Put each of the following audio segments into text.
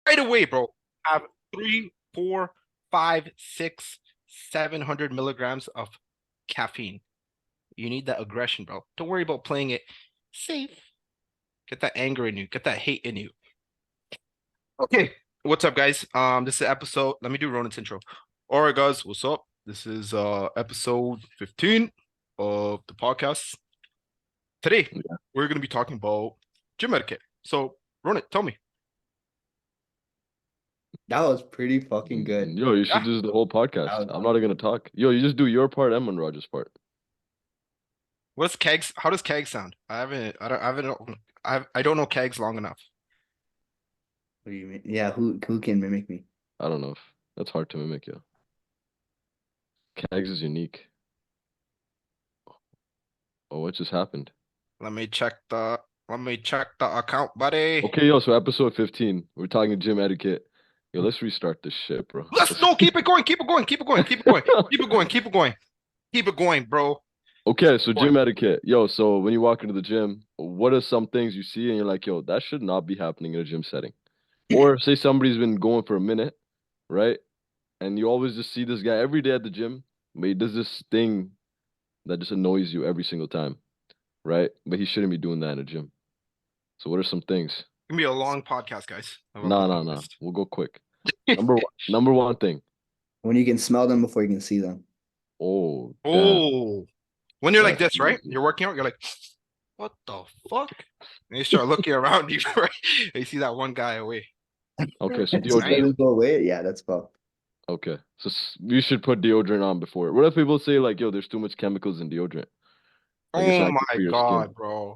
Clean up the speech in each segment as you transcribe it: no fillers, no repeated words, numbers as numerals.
right away, bro. Have three, four, five, six, 700 milligrams of caffeine. You need that aggression, bro. Don't worry about playing it safe. Get that anger in you. Get that hate in you. Okay, what's up, guys? This is episode. Let me do Ronan's intro. All right, guys, what's up? This is episode 15 of the podcast. Today, Yeah. we're gonna be talking about gym etiquette. So, Ronan, tell me. That was pretty fucking good. Yo, you should Yeah, do the whole podcast. That was I'm not even gonna talk. Yo, you just do your part and Manraj's part. what's kegs? How does kegs sound? I don't know kegs long enough. what do you mean? Yeah, who can mimic me? I don't know if that's hard to mimic, yo. Kags is unique. Oh, what just happened? Let me check the account, buddy. Okay, yo, so episode 15. We're talking gym etiquette. Yo, let's restart this shit, bro. Let's no keep it going, keep it going, keep it going, keep it going, keep it going, keep it going, keep it going, bro. Okay, so Going. gym etiquette. Yo, so when you walk into the gym, what are some things you see and you're like, yo, that should not be happening in a gym setting? Or say somebody's been going for a minute, right? And you always just see this guy every day at the gym, but he does this thing that just annoys you every single time, right? But he shouldn't be doing that in a gym. So what are some things? It's gonna be a long podcast, guys. No. We'll go quick. Number one thing. When you can smell them before you can see them. Oh, damn. Oh, when you're like That's this, right? easy. You're working out, you're like, what the fuck? And you start looking around you, right? And you see that one guy away. Okay, so And so deodorant. doesn't go away. Yeah, that's fucked. Okay, so you should put deodorant on before. What if people say like, yo, there's too much chemicals in deodorant? Like it's Oh not good my for your skin. God, bro.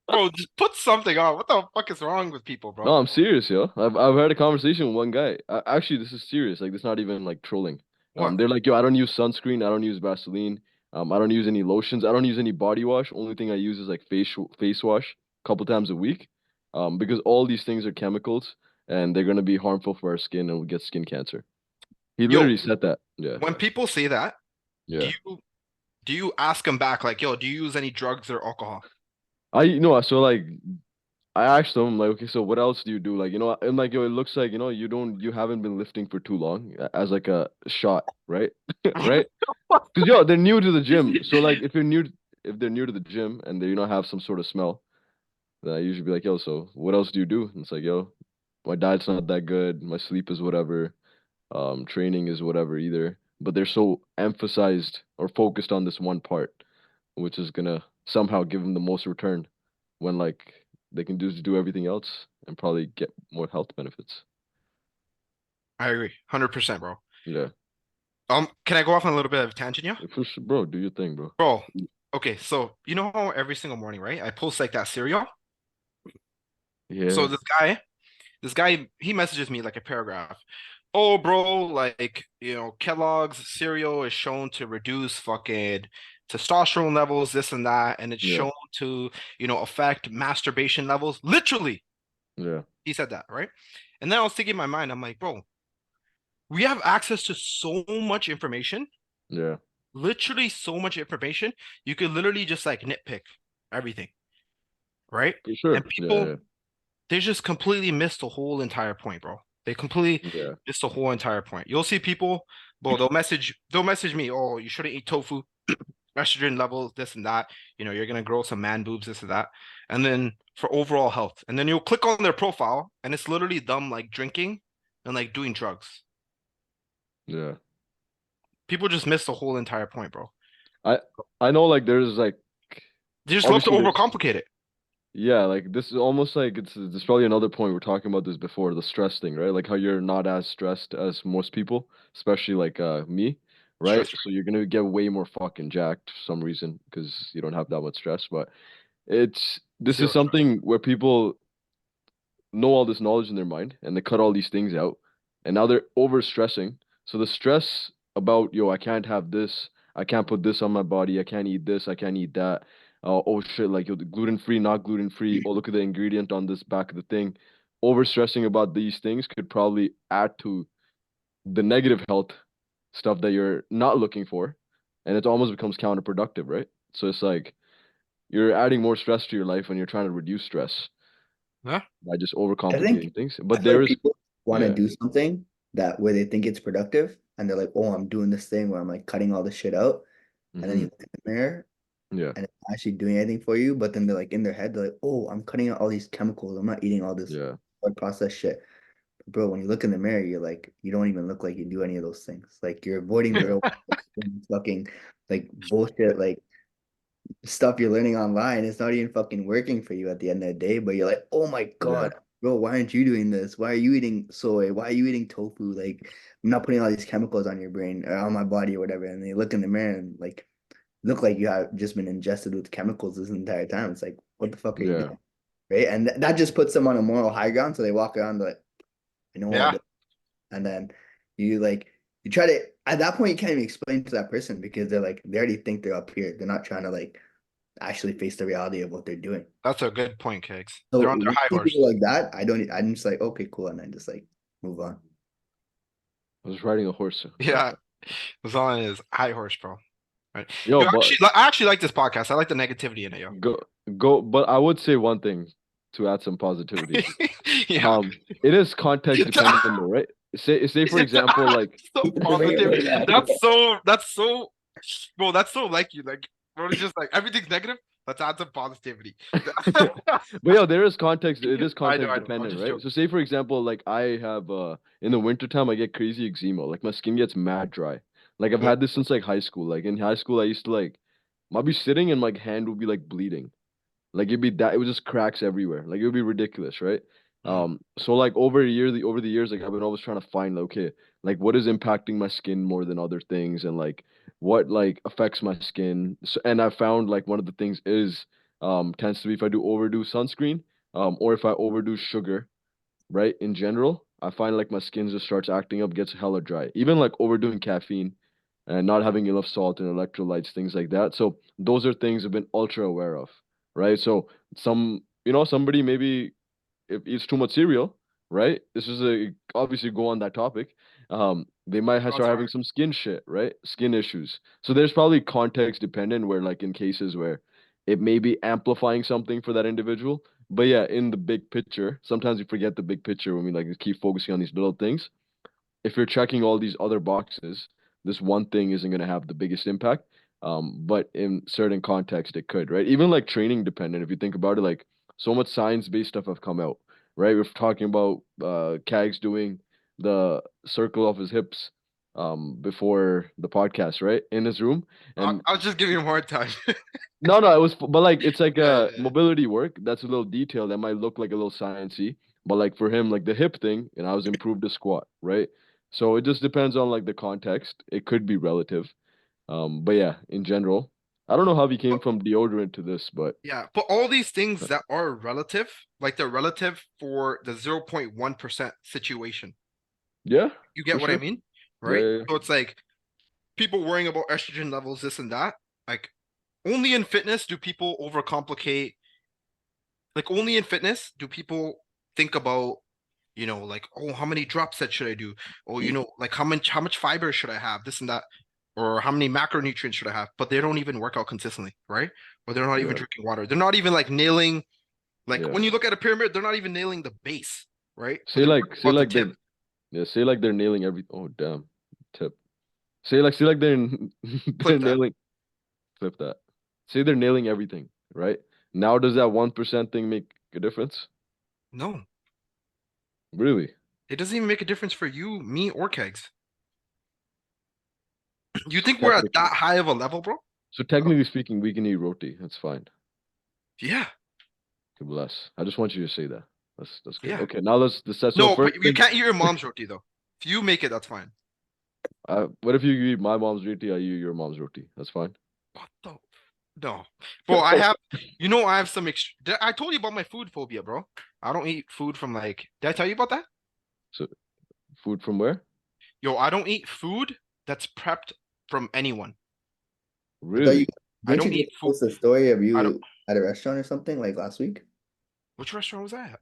Bro, just put something on. What the fuck is wrong with people, No, bro? I'm serious, yo. I've had a conversation with one guy. Actually, this is serious. Like, this is not even like trolling. What? They're like, yo, I don't use sunscreen. I don't use Vaseline. I don't use any lotions. I don't use any body wash. Only thing I use is like face wash a couple times a week. Because all these things are chemicals and they're gonna be harmful for our skin and we'll get skin cancer. He Yo, literally said that. Yeah, when people say that, do yeah. you ask them back like, yo, do you use any drugs or alcohol? I know. So like, I asked him like, okay, so what else do you do? Like, I'm like, yo, it looks like, you haven't been lifting for too long as like a shot, right? Right? Because yo, they're new to the gym. So like, if they're new to the gym and they, have some sort of smell, then I usually be like, yo, so what else do you do? And it's like, yo, my diet's not that good. My sleep is whatever. Training is whatever either. But they're so emphasized or focused on this one part, which is gonna somehow give them the most return when like they can just do everything else and probably get more health benefits. I agree, 100%, bro. Yeah. Can I go off on a little bit of a tangent, yeah? For sure, bro, do your thing, bro. Bro, okay, so you know how every single morning, right? I post like that cereal. So Yeah. this guy, he messages me like a paragraph. Oh, bro, like, Kellogg's cereal is shown to reduce fucking testosterone levels, this and that, and it's Yeah. shown to, affect masturbation levels. Literally, Yeah. he said that, right? And then I was thinking in my mind, I'm like, bro, we have access to so much information, Yeah. literally so much information. You could literally just like nitpick everything, right? For And sure. people, Yeah. they just completely miss the whole entire point, bro. They completely Yeah. miss the whole entire point. You'll see people, bro, they'll message me, oh, you shouldn't eat tofu, estrogen levels, this and that. You're gonna grow some man boobs, this and that. And then for overall health. And then you'll click on their profile, and it's literally them like drinking and like doing drugs. Yeah. People just miss the whole entire point, bro. I I know like there's like They just love to obviously there's overcomplicate it. yeah, like this is almost like it's probably another point we're talking about this before, the stress thing, right? Like how you're not as stressed as most people, especially like me, right? Stress So you're gonna get way more fucking jacked for some reason because you don't have that much stress. But this is zero stress. something where people know all this knowledge in their mind and they cut all these things out, and now they're over stressing. So the stress about, yo, I can't have this, I can't put this on my body, I can't eat this, I can't eat that. Oh shit, like yo, gluten free, not gluten free. Oh, look at the ingredient on this back of the thing. Over stressing about these things could probably add to the negative health stuff that you're not looking for, and it almost becomes counterproductive, right? So it's like you're adding more stress to your life when you're trying to reduce stress. Yeah. by just I overcomplicating think things. I But feel there like is, people want to yeah, do something that where they think it's productive, and they're like, "Oh, I'm doing this thing where I'm like cutting all this shit out," and then you hmm, look in the mirror yeah, and it's not actually doing anything for you. But then they're like in their head, they're like, "Oh, I'm cutting out all these chemicals. I'm not eating all this yeah, processed shit." Bro, when you look in the mirror, you're like, you don't even look like you do any of those things. Like you're avoiding the real fucking like bullshit, like stuff you're learning online. It's not even fucking working for you at the end of the day. But you're like, oh my yeah, God, bro, why aren't you doing this? Why are you eating soy? Why are you eating tofu? Like, I'm not putting all these chemicals on your brain or on my body or whatever. And they look in the mirror and like look like you have just been ingested with chemicals this entire time. It's like, what the fuck are you yeah, doing? Right. And that just puts them on a moral high ground. So they walk around like, I know all Yeah. this. And then you like you try to at that point you can't even explain to that person because they're like they already think they're up here. They're not trying to like actually face the reality of what they're doing. That's a good point, Kegs. So They're on when their high I see horse. people like that, I'm just like, okay, cool, and then just like move on. I was riding a horse. Yeah. As long as high horse, bro. Right. Yo, Yo, but I actually like this podcast. I like the negativity in it, yo. go go. But I would say one thing to add some positivity. Yeah. It is context dependent though, right? Say for example, like So Bring it, positive. bring it back. That's so bro, that's so like you. Like, bro, it's just like everything's negative. Let's add some positivity. but yeah, there is context. It is I know, context I know. I'm dependent, just right? joking. So say for example, like I have in the wintertime I get crazy eczema. Like my skin gets mad dry. Like I've Yeah. had this since like high school. Like in high school I used to like I'd be sitting and my hand would be like bleeding. Like it'd be that it was just cracks everywhere. Like it would be ridiculous, right? Mm. So like over the years, like I've been always trying to find like, okay, like what is impacting my skin more than other things, and like what like affects my skin. So, and I found like one of the things is tends to be if I do overdo sunscreen, or if I overdo sugar, right? In general, I find like my skin just starts acting up, gets hella dry. Even like overdoing caffeine and not having enough salt and electrolytes, things like that. So those are things I've been ultra aware of, right? So somebody maybe if eats too much cereal, right? This is a obviously go on that topic. They might have That's start having fine. some skin shit, right? Skin issues. So there's probably context dependent where like in cases where it may be amplifying something for that individual. But yeah, in the big picture, sometimes we forget the big picture when we like keep focusing on these little things. If you're checking all these other boxes, this one thing isn't going to have the biggest impact. But in certain context, it could, right? Even like training dependent, if you think about it, like so much science-based stuff have come out, right? We're talking about Kags doing the circle of his hips before the podcast, right? In his room. And I was just giving him a hard time. no, it was, but like it's like Yeah, yeah, yeah. mobility work. That's a little detail that might look like a little sciencey, but like for him, like the hip thing, and I was improved the squat, right? So it just depends on like the context. It could be relative, but yeah, in general, I don't know how we came But from deodorant to this, but yeah, but all these things that are relative, like they're relative for the 0.1% situation. yeah, You for get what I sure. mean? Yeah, Right? yeah, yeah. So it's like people worrying about estrogen levels, this and that. Like only in fitness do people overcomplicate. Like only in fitness do people think about, like, oh, how many drop sets should I do? Or, like how much fiber should I have? This and that. Or how many macronutrients should I have? But they don't even work out consistently, right? Or they're not even Yeah, drinking water. They're not even like nailing, like yeah. when you look at a pyramid, they're not even nailing the base, right? But Say they're like, worried say about the like tip. say like they're nailing every. Oh damn, tip. Say like they're they're Flip that. nailing. Flip that. Say they're nailing everything, right? Now does that 1% thing make a difference? No, Really? it doesn't even make a difference for you, me, or Kegs. You think we're at Technically. that high of a level, bro? So technically speaking, we can eat roti. That's fine. Yeah, God bless. I just want you to say that. That's good. yeah. Okay, now let's set. So No, first but you thing, can't eat your mom's roti though. If you make it, that's fine. what if you eat my mom's roti? I eat your mom's roti. That's fine. What the? No, bro. I have some. I told you about my food phobia, bro. I don't eat food from like. Did I tell you about that? So food from where? Yo, I don't eat food that's prepped from anyone. I thought you Really? I didn't you don't eat just food. post a story of I don't. you at a restaurant or something like last week? Which restaurant was that?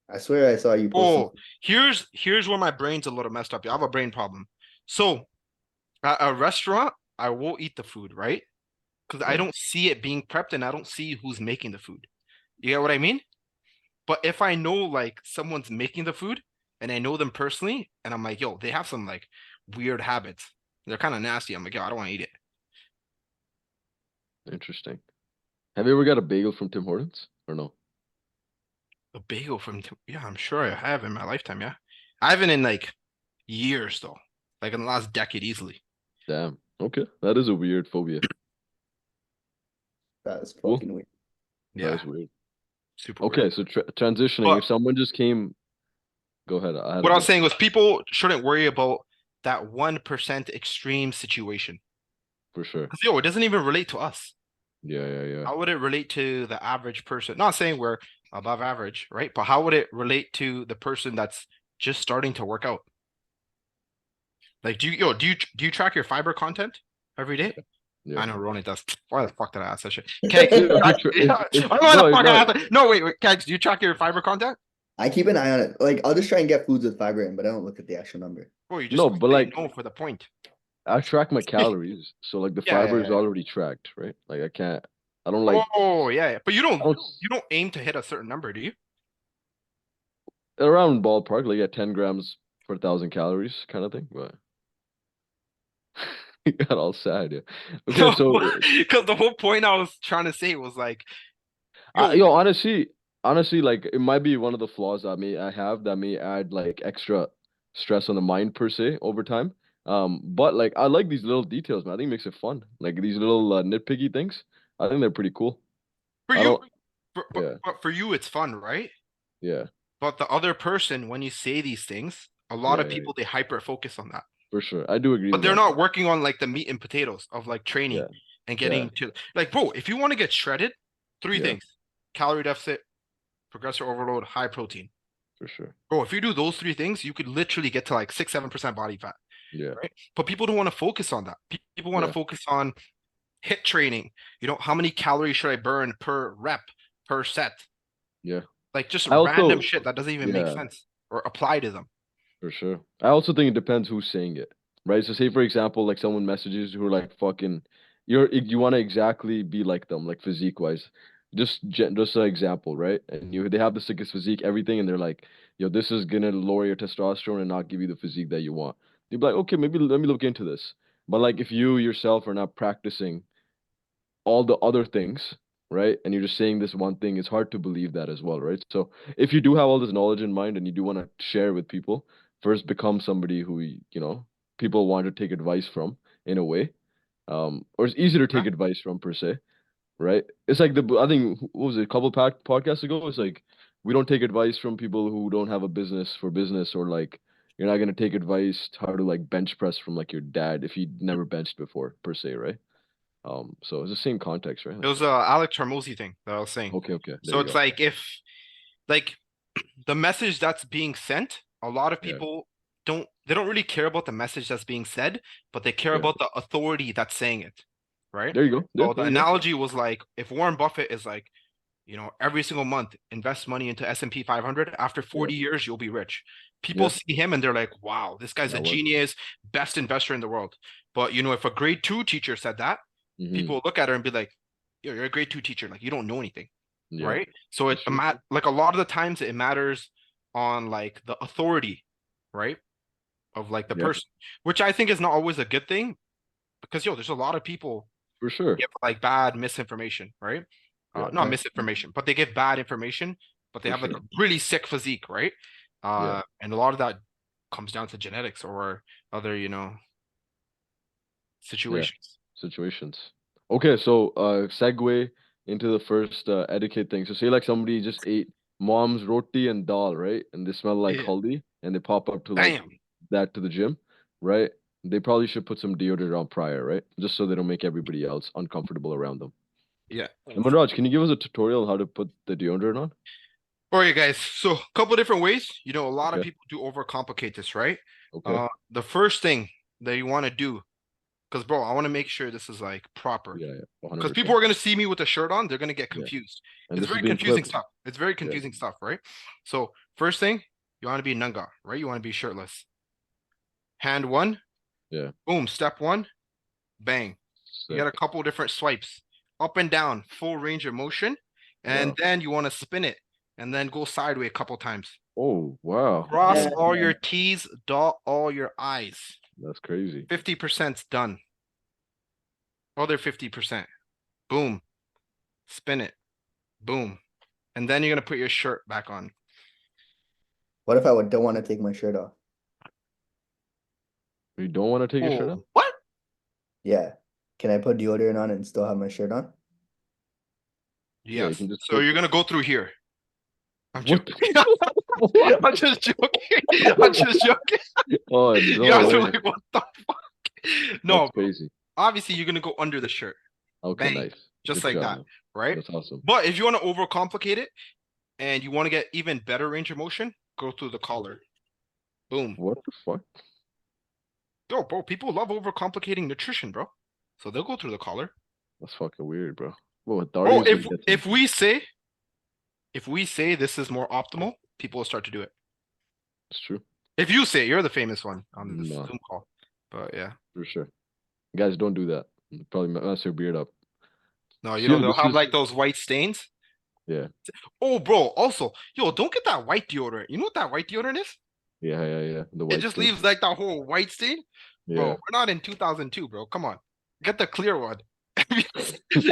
I swear I saw you posting. Oh, here's where my brain's a little messed up. I have a brain problem. So at a restaurant, I will eat the food, right? Because I Yeah. don't see it being prepped and I don't see who's making the food. You get what I mean? But if I know like someone's making the food and I know them personally, and I'm like, yo, they have some like weird habits. They're kind of nasty. I'm like, yo, I don't want to eat it. Interesting. Have you ever got a bagel from Tim Hortons or no? A bagel from yeah, I'm sure I have in my lifetime. Yeah, I haven't in like years though, like in the last decade easily. Damn. Okay, that is a weird phobia. That is Cool. fucking weird. That Yeah, is weird. super Okay, weird. so transitioning. But If someone just came, go ahead. I had a what I was go. saying was people shouldn't worry about that 1% extreme situation. For sure. 'Cause, yo, it doesn't even relate to us. Yeah, yeah, yeah. How would it relate to the average person? Not saying we're above average, right? But how would it relate to the person that's just starting to work out? Like, do you track your fiber content every day? Yeah. I know Ronan does. Why the fuck did I ask that shit? Kegs, Dude, if you why the no, fuck I no, asked that? No, wait, Kegs, do you track your fiber content? I keep an eye on it. Like I'll just try and get foods with fiber in, but I don't look at the actual number. Oh, you just no, but say like no for the point. I track my calories, so like the Yeah, fiber yeah, is yeah. already tracked, right? Like I can't. I don't like. Oh, yeah, yeah. But you I don't don't you don't aim to hit a certain number, do you? around ballpark like at 10 grams per 1,000 calories kind of thing, but you got all sad, yeah. Okay, No, so because the whole point I was trying to say was like, yo, yo, honestly, like it might be one of the flaws I have that may add like extra stress on the mind per se over time. But like I like these little details, man. I think it makes it fun. Like these little nitpicky things. I think they're pretty cool. for I you, don't. but Yeah, for you, it's fun, right? yeah, But the other person, when you say these things, a lot yeah, of yeah, yeah, people they hyper focus on that. for sure. I do agree But with they're that. not working on like the meat and potatoes of like training Yeah, and yeah, getting to like, bro, if you want to get shredded, three yeah, things: calorie deficit, progressive overload, high protein. for sure. Bro, if you do those three things, you could literally get to like 6, 7% body fat, Yeah, right? But people don't want to focus on that. People want to yeah, focus on hit training. How many calories should I burn per rep, per set? yeah. Like just I random also, shit that doesn't even make yeah. sense or apply to them. For sure. I also think it depends who's saying it, right? So say for example, like someone messages who are like fucking, you want to exactly be like them, like physique wise. Just an example, right? And they have the sickest physique, everything, and they're like, yo, this is gonna lower your testosterone and not give you the physique that you want. You'd be like, okay, maybe let me look into this. But like if you yourself are not practicing all the other things, right? And you're just saying this one thing, it's hard to believe that as well, right? So if you do have all this knowledge in mind and you do want to share with people, first become somebody who, people want to take advice from in a way. Or it's easy to Huh? take advice from per se, right? It's like I think what was it, a couple podcasts ago? It's like we don't take advice from people who don't have a business for business, or like you're not gonna take advice how to like bench press from like your dad if he never benched before per se, right? So it's the same context, right? It Like, was a Alex Hormozy thing that I was saying. okay, okay, there So you it's go. like if like the message that's being sent, a lot of Yeah, people don't really care about the message that's being said, but they care yeah. about the authority that's saying it, right? There you go. Yeah, So the there you go. analogy was like if Warren Buffett is like, every single month invest money into S&P 500, after Yeah, 40 years you'll be rich. People yeah. see him and they're like, wow, this guy's a That works. genius, best investor in the world. But if a grade 2 teacher said that, Mm-hmm. people look at her and be like, you're a grade 2 teacher, like you don't know anything, Yeah, right? So that's true. like a lot of the times it matters on like the authority, right? Of like the Yeah, person, which I think is not always a good thing because there's a lot of people for sure. give like bad misinformation, right? Yeah, Not misinformation, but they give bad information, but they for have like sure. a really sick physique, right? Yeah, And a lot of that comes down to genetics or other, yeah. situations. Situations. Okay, so segue into the first etiquette thing. So say like somebody just ate mom's roti and dal, right? And they smell like Yeah. haldi and they pop up to like Damn. that to the gym, right? They probably should put some deodorant on prior, right? Just so they don't make everybody else uncomfortable around them. Yeah. And Manraj, can you give us a tutorial on how to put the deodorant on? All right, guys. So a couple different ways. A lot of Okay, people do overcomplicate this, right? okay. The first thing that you want to do, because bro, I want to make sure this is like proper. Yeah, yeah, Because people 100%. are gonna see me with a shirt on, they're gonna get Yeah. confused. And It's this is very being confusing clipped. stuff. It's very Yeah. confusing stuff, right? So first thing, you want to be nunga, right? You want to be shirtless. Hand one, Yeah. boom, step one, bang. You got a Sick. couple different swipes, up and down, full range of motion, and Wow. then you want to spin it and then go sideways a couple times. Oh, wow. Cross Yeah. all your T's, dot all your I's. That's crazy. 50%'s done. Other 50%. Boom. Spin it. Boom. And then you're gonna put your shirt back on. What if I don't want to take my shirt off? You don't want to take your shirt off? Oh, what? Yeah. Can I put deodorant on and still have my shirt on? Yeah, you Yes. can just So put- you're gonna go through here. I'm What joking. What? I'm just joking. I'm just joking. Oh, You no guys are way. like, what the fuck? No, That's bro. crazy. Obviously you're gonna go under the shirt. Okay, Bang. nice. Just Good like job, that. man. Right? That's awesome. But if you want to overcomplicate it and you want to get even better range of motion, go through the collar. Boom. What the fuck? Yo, bro, people love overcomplicating nutrition, bro. So they'll go through the collar. That's fucking weird, bro. Well, Bro, Darius would get if some- we say this is more optimal, people will start to do it. It's true, If you say you're the famous one on this No. Zoom call. But yeah. for sure. Guys, don't do that. Probably mess your beard up. No, you See, know, they'll this have is- like those white stains. Yeah, Oh, bro, also, yo, don't get that white deodorant. You know what that white deodorant is? yeah. The It white just stain. leaves like that whole white stain. Bro, Yeah, we're not in 2002, bro. Come on. Get the clear one.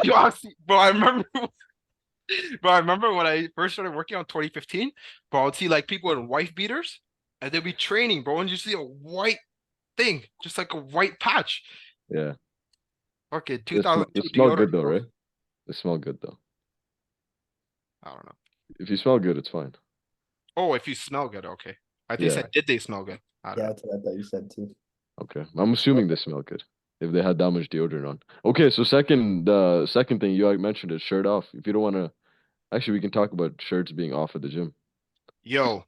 Yo, bro, I remember bro, I remember when I first started working on 2015, bro, I would see like people in wife beaters and they'd be training, bro, and you see a white thing, just like a white patch. yeah. Okay, It 2002 smell good deodorant, though, bro. right? It smell good though. I don't know. If you smell good, it's fine. Oh, if you smell good, okay. I think you Yeah. said, did they smell good? I don't Yeah, know. that's what I thought you said too. Okay, I'm assuming they smell good if they had that much deodorant on. Okay, so the second thing you mentioned is shirt off. If you don't want to, actually, we can talk about shirts being off at the gym. Yo,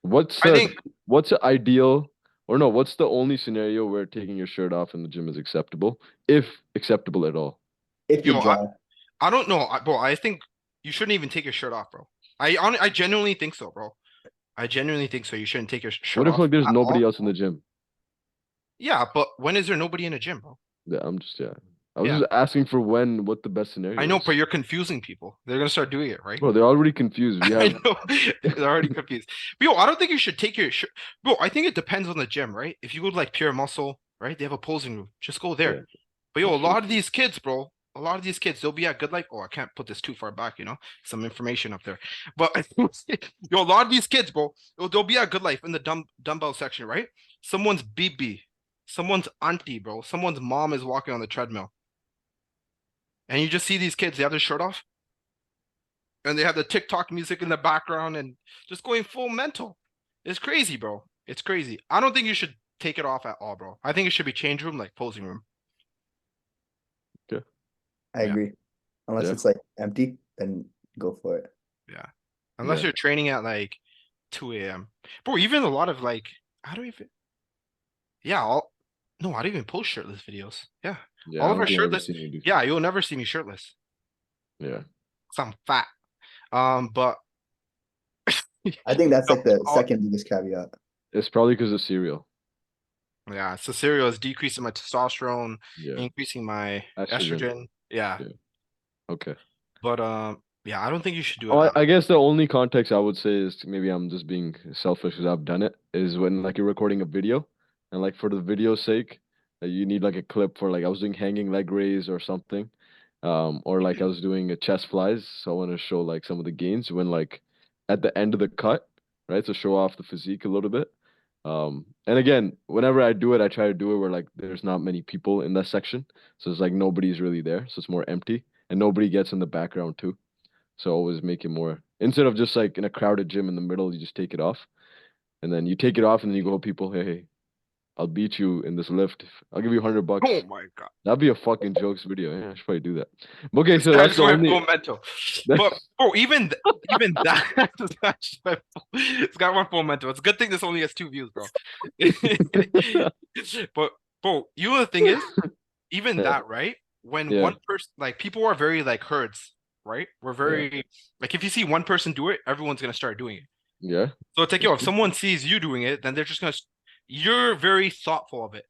What's I the think what's the ideal or no? What's the only scenario where taking your shirt off in the gym is acceptable, if acceptable at all? If you Yo, draw, I don't know, bro. I think you shouldn't even take your shirt off, bro. I genuinely think so, bro. I genuinely think so. You shouldn't take your shirt What if off like there's at nobody all. else in the gym? Yeah, but when is there nobody in a gym, bro? Yeah, I was Yeah. just asking for what the best scenario I know, is. but you're confusing people. They're gonna start doing it, right? Bro, they're already confused. We I have know they're already confused. But yo, I don't think you should take your shirt. Bro, I think it depends on the gym, right? If you go to like Pure Muscle, right? They have a posing room. Just go there. Yeah, But yo, a that's lot true. of these kids, bro, a lot of these kids, they'll be at Good Life. Oh, I can't put this too far back, you know, some information up there. But yo, a lot of these kids, bro, they'll be at Good Life in the dumbbell section, right? Someone's BB, someone's auntie, bro, someone's mom is walking on the treadmill. And you just see these kids, they have their shirt off. And they have the TikTok music in the background and just going full mental. It's crazy, bro. It's crazy. I don't think you should take it off at all, bro. I think it should be change room, like posing room. I Yeah. agree. Unless Yeah. it's like empty, then go for it. Yeah. Unless Yeah. you're training at like 2 a.m. Bro, even a lot of like, I don't even, yeah, no, I don't even post shirtless videos. Yeah. Yeah, All I of don't our think I've ever shirtless, seen you do. yeah, you'll never see me shirtless. Yeah. 'Cause I'm fat. But I think that's like the Oh, second biggest caveat. It's probably because of cereal. yeah, so cereal is decreasing my testosterone, Yeah. increasing my Estrogen. estrogen. Yeah. Yeah. Okay. But yeah, I don't think you should do it. Oh, that I guess the only context I would say is maybe I'm just being selfish because I've done it is when like you're recording a video and like for the video's sake, you need like a clip for like I was doing hanging leg raise or something, or like I was doing a chest flies, so I want to show like some of the gains when like at the end of the cut, right? To show off the physique a little bit. And again, whenever I do it, I try to do it where like there's not many people in that section, so it's like nobody's really there, so it's more empty and nobody gets in the background too. So always make it more instead of just like in a crowded gym in the middle, you just take it off. And then you take it off and then you go, people, hey, I'll beat you in this lift. I'll give you $100. Oh my god. That'd be a fucking jokes video. Yeah, I should probably do that. But okay, This so guy that's just the went only full mental. But bro, even that this guy went full mental. It's a good thing this only has 2 views, bro. But bro, you know the thing is, even Yeah. that, right? When Yeah. one person, like people are very like herds, right? We're very like if you see one person do it, everyone's gonna start doing it. Yeah. So it's like, That's yo, if true. someone sees you doing it, then they're just gonna. You're very thoughtful of it,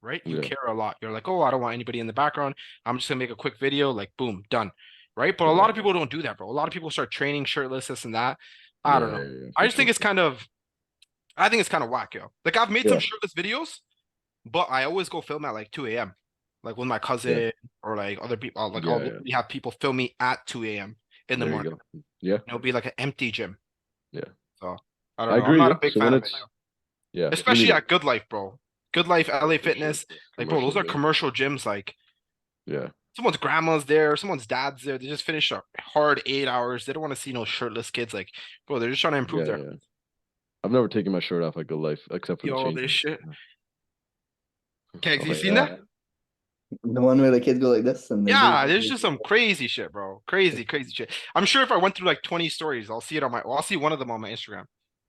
right? You Yeah. care a lot. You're like, oh, I don't want anybody in the background. I'm just gonna make a quick video, like, boom, done, right? But a Yeah. lot of people don't do that, bro. A lot of people start training shirtless, this and that. I don't know. Yeah, I for just think sure. it's kind of, I think it's kind of whack, yo. Like I've made some Yeah. shirtless videos, but I always go film at like 2 a.m. Like with my cousin or like other people. Like I'll Yeah, yeah. literally have people film me at 2 a.m. in the There you morning. go. Yeah, It'll be like an empty gym. yeah. So I don't I know. I'm agree, not yo. a big So when fan of it, it's yo. yeah, me Especially neither. at Good Life, bro. Good Life, LA For sure. Fitness. Like, bro, Commercial those are gym. commercial gyms. Like Yeah, someone's grandma's there, someone's dad's there. They just finished a hard 8 hours. They don't want to see no shirtless kids. Like, bro, they're just trying to improve yeah, their yeah. I've never taken my shirt off at Good Life except for the yo, this changing. shit. Okay, Oh you seen yeah. that? The one where the kids go like this and they Yeah, do. there's just some crazy shit, bro. Crazy, crazy shit. I'm sure if I went through like 20 stories, I'll see it on my, well, I'll see one of them on my Instagram,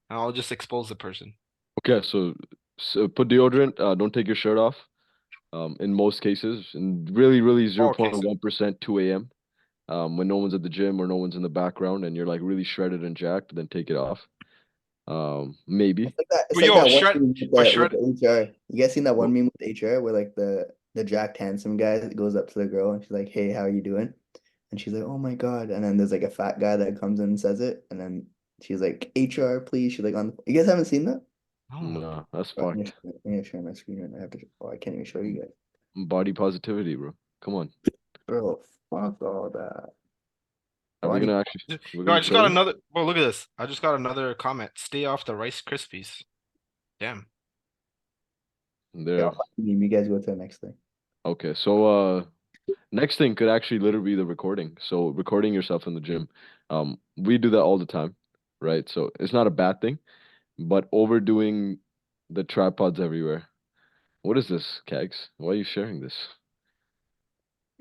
and I'll just expose the person. Okay, so put deodorant. Don't take your shirt off. In most cases, and really Okay, 0.1% 2 a.m. When no one's at the gym or no one's in the background and you're like really shredded and jacked, then take it off. Maybe. It's like that. It's but like yo, that one shred, meme but with shred. the HR. You guys seen that one meme with HR where like the jacked handsome guy goes up to the girl and she's like, "Hey, how are you doing?" And she's like, "Oh my God." And then there's like a fat guy that comes in and says it, and then she's like, "HR, please." She's like on. You guys haven't seen that? No, Nah, that's Oh, fucked. I'm gonna share my screen right now. I have to. Oh, I can't even show you guys. Body positivity, bro. Come on. Bro, fuck all that. Are we Body. gonna actually? We're yo, I gonna just show got them? another. Bro, look at this. I just got another comment. Stay off the Rice Krispies. Damn. Yeah, There. you guys go to the next thing. Okay, so next thing could actually literally be the recording. So recording yourself in the gym. We do that all the time, right? So it's not a bad thing, but overdoing the tripods everywhere. What is this, Kags? Why are you sharing this?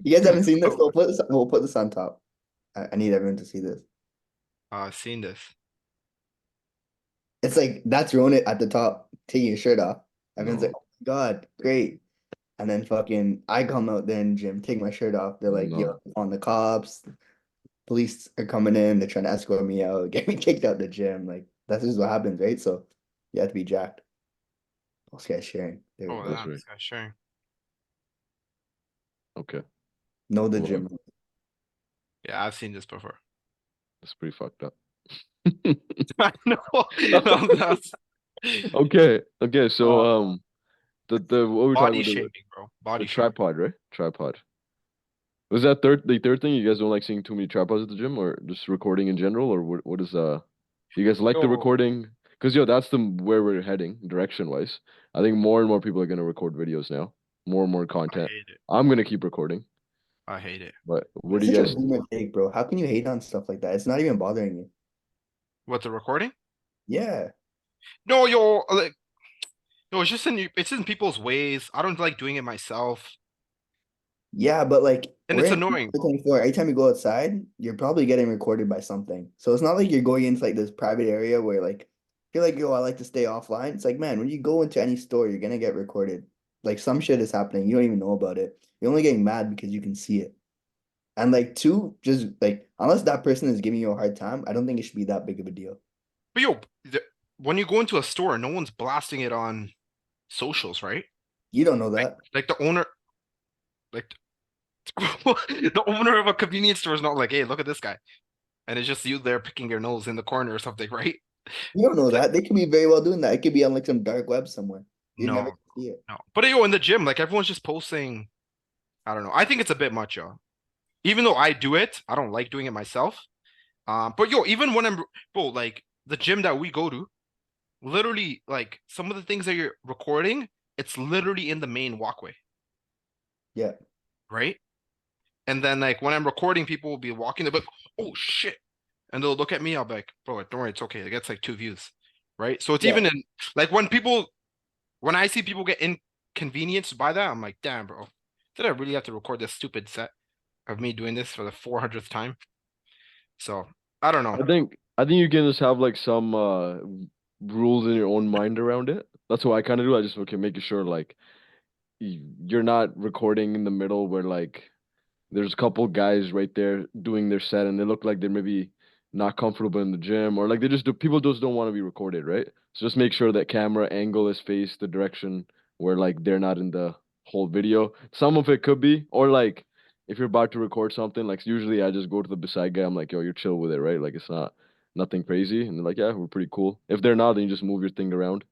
You guys haven't seen this? Oh, We'll put this on top. I need everyone to see this. seen this. It's like that's Rounit at the top, taking your shirt off. Everyone's like, No, "Oh my God, great." And then fucking I come out there in the gym, take my shirt off. They're like, no. "Yo, on the cops, police are coming in, they're trying to escort me out, get me kicked out the gym." Like that's just what happens, right? So you have to be jacked. This guy's sharing. There we Oh, go. That's damn, right. this guy's sharing. Okay. Know the Well, gym. Yeah, I've seen this before. that's pretty fucked up. I know. No, that's Okay. Okay. So uh, the what we're talking body about shaming, bro. the Body shaming. tripod, right? Tripod. Was that the third thing? You guys don't like seeing too many tripods at the gym, or just recording in general, or what is you guys like the Yo, recording? Because yo, that's the where we're heading direction wise. I think more and more people are gonna record videos now. More and more I content. hate it. I'm gonna keep recording, I hate it. but where It's do you such a guys? boomer take, bro. How can you hate on stuff like that? It's not even bothering you. What, the recording? Yeah. No, yo, like, yo, it's in people's ways. I don't like doing it myself, Yeah, but like and we're it's in annoying. 24. Every time you go outside, you're probably getting recorded by something. So it's not like you're going into like this private area where like you're like, yo, I like to stay offline. It's like, man, when you go into any store, you're gonna get recorded. Like some shit is happening. You don't even know about it. You're only getting mad because you can see it. And like two, just like unless that person is giving you a hard time, I don't think it should be that big of a deal. But yo, when you go into a store, no one's blasting it on socials, right? You don't know Like, that. like the owner, like the owner of a convenience store is not like, hey, look at this guy, and it's just you there picking your nose in the corner or something, right? You don't know Like, that. They could be very well doing that. It could be on like some dark web somewhere. You'd never no, see it. no. But yo, in the gym, like everyone's just posting. I don't know. I think it's a bit much, yo. Even though I do it, I don't like doing it myself. But yo, even when I'm, bro, like the gym that we go to, literally, like some of the things that you're recording, it's literally in the main walkway, Yeah. right? And then like when I'm recording, people will be walking, they'll be like, oh shit. And they'll look at me, I'll be like, bro, don't worry, it's okay. It gets like 2 views. Right. So it's Yeah. even in like when I see people get inconvenienced by that, I'm like, damn, bro, did I really have to record this stupid set of me doing this for the 400th time? So I don't know. I think you can just have like some rules in your own mind around it. That's what I kind of do. I just okay, making sure like you're not recording in the middle where like there's a couple guys right there doing their set and they look like they're maybe not comfortable in the gym or like they just do people just don't want to be recorded, right? So just make sure that camera angle is faced the direction where like they're not in the whole video. Some of it could be, or like if you're about to record something, like usually I just go to the beside guy. I'm like, yo, you're chill with it, right? Like it's not nothing crazy, and they're like, yeah, we're pretty cool. If they're not, then you just move your thing around.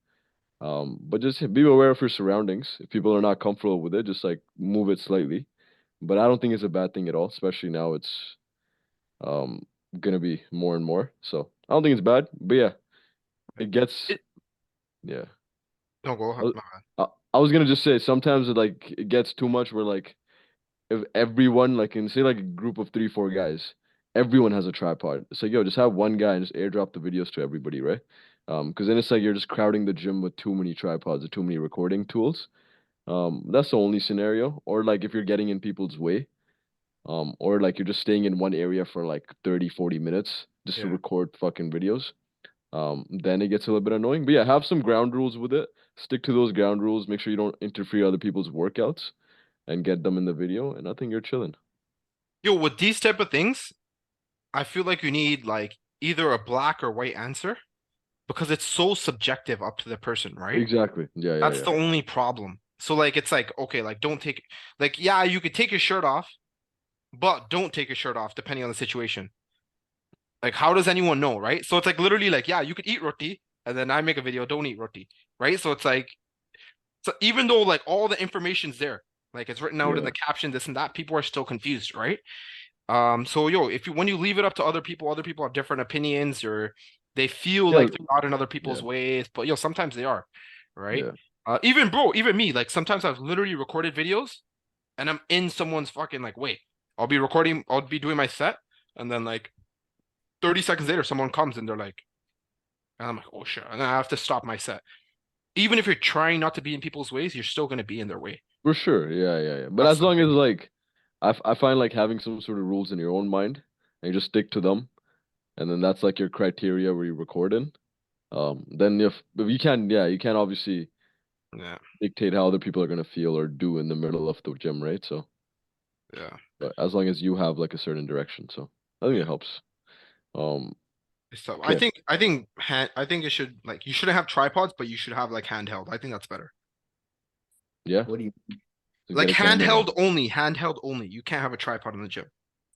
But just be aware of your surroundings. If people are not comfortable with it, just like move it slightly. But I don't think it's a bad thing at all, especially now it's um gonna be more and more. So I don't think it's bad. But yeah, it gets It, yeah. no, go I, ahead. was- My bad. I was gonna just say sometimes it gets too much where like if everyone like in say like a group of 3, 4 guys, everyone has a tripod. It's like yo, just have one guy and just airdrop the videos to everybody, right? Because then it's like you're just crowding the gym with too many tripods or too many recording tools. That's the only scenario. Or like if you're getting in people's way, or like you're just staying in one area for like 30, 40 minutes just to Yeah. record fucking videos. Then it gets a little bit annoying. But yeah, have some ground rules with it. Stick to those ground rules. Make sure you don't interfere other people's workouts and get them in the video. And I think you're chilling. Yo, with these type of things, I feel like you need like either a black or white answer because it's so subjective up to the person, right? Exactly. Yeah, yeah, That's yeah. the only problem. So like it's like okay, like don't take like yeah, you could take your shirt off, but don't take your shirt off depending on the situation. Like how does anyone know, right? So it's like literally like yeah, you could eat roti and then I make a video don't eat roti, right? So it's like so even though like all the information's there, like it's written out in Yeah. the caption this and that, people are still confused, right? So yo, if you when you leave it up to other people have different opinions or they feel Yeah. like they're not in other Yeah. people's ways, but yo, sometimes they are, right? Yeah. Even bro, even me, like sometimes I've literally recorded videos and I'm in someone's fucking like, wait, I'll be doing my set, and then like 30 seconds later, someone comes and they're like, and I'm like, oh shit, and I have to stop my set. Even if you're trying not to be in people's ways, you're still gonna be in their way. For sure. Yeah, yeah, yeah. But That's as the long as thing. like I find like having some sort of rules in your own mind and you just stick to them, and then that's like your criteria where you record in. Then if you can, yeah, you can obviously Yeah, dictate how other people are gonna feel or do in the middle of the gym, right? So, yeah, but as long as you have like a certain direction, so I think yeah. it helps. Um, So okay, I think it should like you shouldn't have tripods, but you should have like handheld. I think that's better. yeah, What do you to Like get a camera. handheld only. You can't have a tripod in the gym.